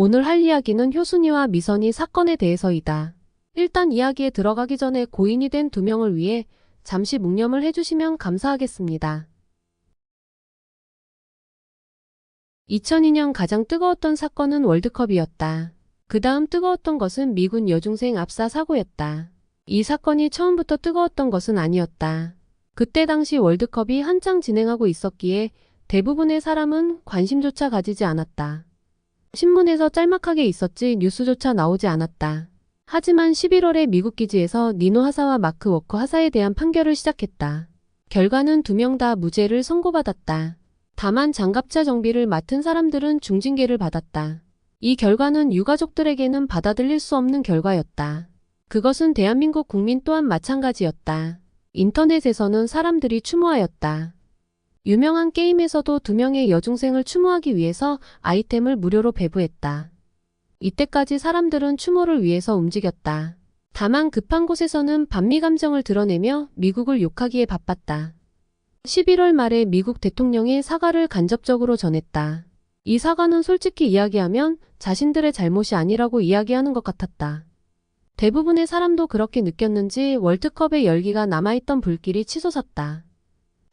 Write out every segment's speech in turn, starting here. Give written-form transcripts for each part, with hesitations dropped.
오늘 할 이야기는 효순이와 미선이 사건에 대해서이다. 일단 이야기에 들어가기 전에 고인이 된 두 명을 위해 잠시 묵념을 해주시면 감사하겠습니다. 2002년 가장 뜨거웠던 사건은 월드컵이었다. 그 다음 뜨거웠던 것은 미군 여중생 압사 사고였다. 이 사건이 처음부터 뜨거웠던 것은 아니었다. 그때 당시 월드컵이 한창 진행하고 있었기에 대부분의 사람은 관심조차 가지지 않았다. 신문에서 짤막하게 있었지 뉴스조차 나오지 않았다. 하지만 11월에 미국 기지에서 니노 하사와 마크 워커 하사에 대한 판결을 시작했다. 결과는 두 명 다 무죄를 선고받았다. 다만 장갑차 정비를 맡은 사람들은 중징계를 받았다. 이 결과는 유가족들에게는 받아들일 수 없는 결과였다. 그것은 대한민국 국민 또한 마찬가지였다. 인터넷에서는 사람들이 추모하였다. 유명한 게임에서도 두 명의 여중생을 추모하기 위해서 아이템을 무료로 배부했다. 이때까지 사람들은 추모를 위해서 움직였다. 다만 급한 곳에서는 반미 감정을 드러내며 미국을 욕하기에 바빴다. 11월 말에 미국 대통령이 사과를 간접적으로 전했다. 이 사과는 솔직히 이야기하면 자신들의 잘못이 아니라고 이야기하는 것 같았다. 대부분의 사람도 그렇게 느꼈는지 월드컵의 열기가 남아있던 불길이 치솟았다.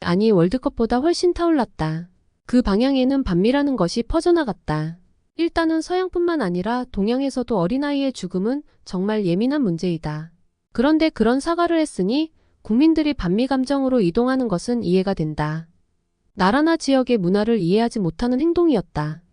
아니, 월드컵보다 훨씬 타올랐다. 그 방향에는 반미라는 것이 퍼져나갔다. 일단은 서양뿐만 아니라 동양에서도 어린아이의 죽음은 정말 예민한 문제이다. 그런데 그런 사과를 했으니 국민들이 반미 감정으로 이동하는 것은 이해가 된다. 나라나 지역의 문화를 이해하지 못하는 행동이었다.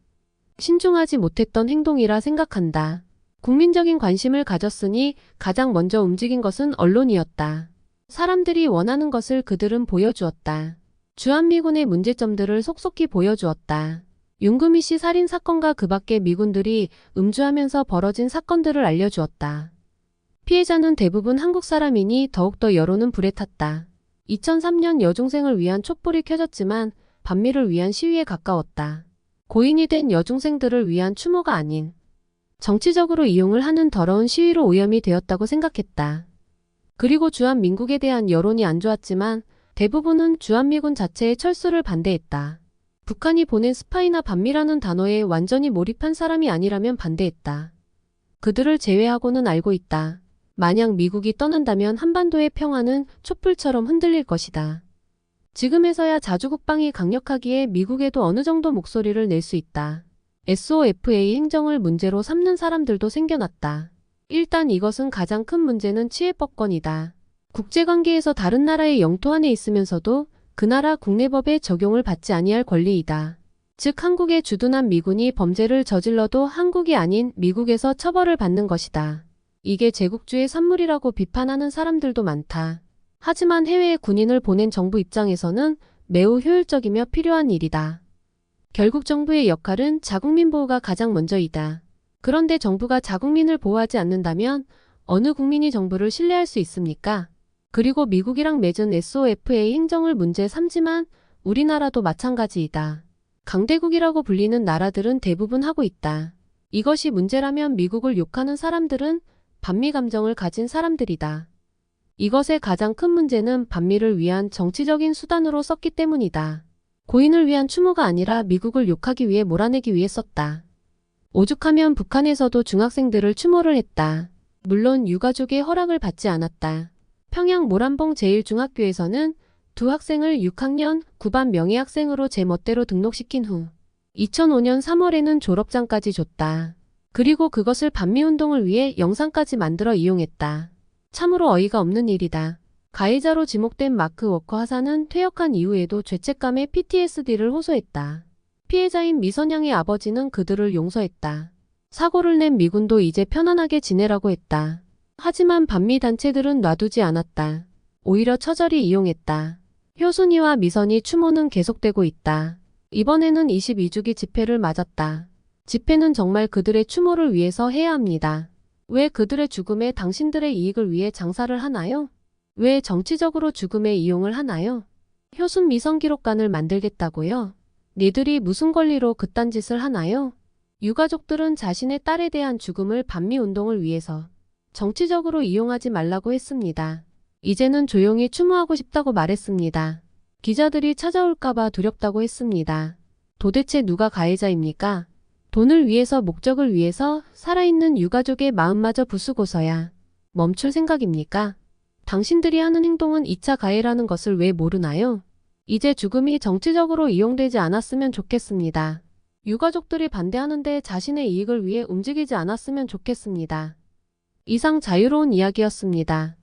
신중하지 못했던 행동이라 생각한다. 국민적인 관심을 가졌으니 가장 먼저 움직인 것은 언론이었다. 사람들이 원하는 것을 그들은 보여주었다. 주한미군의 문제점들을 속속히 보여주었다. 윤금희 씨 살인 사건과 그 밖의 미군들이 음주하면서 벌어진 사건들을 알려주었다. 피해자는 대부분 한국 사람이니 더욱더 여론은 불에 탔다. 2003년 여중생을 위한 촛불이 켜졌지만 반미를 위한 시위에 가까웠다. 고인이 된 여중생들을 위한 추모가 아닌 정치적으로 이용을 하는 더러운 시위로 오염이 되었다고 생각했다. 그리고 주한민국에 대한 여론이 안 좋았지만 대부분은 주한미군 자체의 철수를 반대했다. 북한이 보낸 스파이나 반미라는 단어에 완전히 몰입한 사람이 아니라면 반대했다. 그들을 제외하고는 알고 있다. 만약 미국이 떠난다면 한반도의 평화는 촛불처럼 흔들릴 것이다. 지금에서야 자주국방이 강력하기에 미국에도 어느 정도 목소리를 낼 수 있다. SOFA 행정을 문제로 삼는 사람들도 생겨났다. 일단 이것은 가장 큰 문제는 치해법권이다. 국제관계에서 다른 나라의 영토 안에 있으면서도 그 나라 국내법에 적용을 받지 아니할 권리이다. 즉 한국에 주둔한 미군이 범죄를 저질러도 한국이 아닌 미국에서 처벌을 받는 것이다. 이게 제국주의 산물이라고 비판하는 사람들도 많다. 하지만 해외에 군인을 보낸 정부 입장에서는 매우 효율적이며 필요한 일이다. 결국 정부의 역할은 자국민 보호가 가장 먼저이다. 그런데 정부가 자국민을 보호하지 않는다면 어느 국민이 정부를 신뢰할 수 있습니까? 그리고 미국이랑 맺은 SOFA 행정을 문제 삼지만 우리나라도 마찬가지이다. 강대국이라고 불리는 나라들은 대부분 하고 있다. 이것이 문제라면 미국을 욕하는 사람들은 반미 감정을 가진 사람들이다. 이것의 가장 큰 문제는 반미를 위한 정치적인 수단으로 썼기 때문이다. 고인을 위한 추모가 아니라 미국을 욕하기 위해 몰아내기 위해 썼다. 오죽하면 북한에서도 중학생들을 추모를 했다. 물론 유가족의 허락을 받지 않았다. 평양 모란봉 제1중학교에서는 두 학생을 6학년 9반 명예학생으로 제 멋대로 등록시킨 후 2005년 3월에는 졸업장까지 줬다. 그리고 그것을 반미운동을 위해 영상까지 만들어 이용했다. 참으로 어이가 없는 일이다. 가해자로 지목된 마크 워커 하사는 퇴역한 이후에도 죄책감에 PTSD를 호소했다. 피해자인 미선양의 아버지는 그들을 용서했다. 사고를 낸 미군도 이제 편안하게 지내라고 했다. 하지만 반미 단체들은 놔두지 않았다. 오히려 처절히 이용했다. 효순이와 미선이 추모는 계속되고 있다. 이번에는 22주기 집회를 맞았다. 집회는 정말 그들의 추모를 위해서 해야 합니다. 왜 그들의 죽음에 당신들의 이익을 위해 장사를 하나요? 왜 정치적으로 죽음에 이용을 하나요? 효순 미선 기록관을 만들겠다고요? 니들이 무슨 권리로 그딴 짓을 하나요? 유가족들은 자신의 딸에 대한 죽음을 반미 운동을 위해서 정치적으로 이용하지 말라고 했습니다. 이제는 조용히 추모하고 싶다고 말했습니다. 기자들이 찾아올까봐 두렵다고 했습니다. 도대체 누가 가해자입니까? 돈을 위해서, 목적을 위해서 살아있는 유가족의 마음마저 부수고서야 멈출 생각입니까? 당신들이 하는 행동은 2차 가해라는 것을 왜 모르나요? 이제 죽음이 정치적으로 이용되지 않았으면 좋겠습니다. 유가족들이 반대하는데 자신의 이익을 위해 움직이지 않았으면 좋겠습니다. 이상 자유로운 이야기였습니다.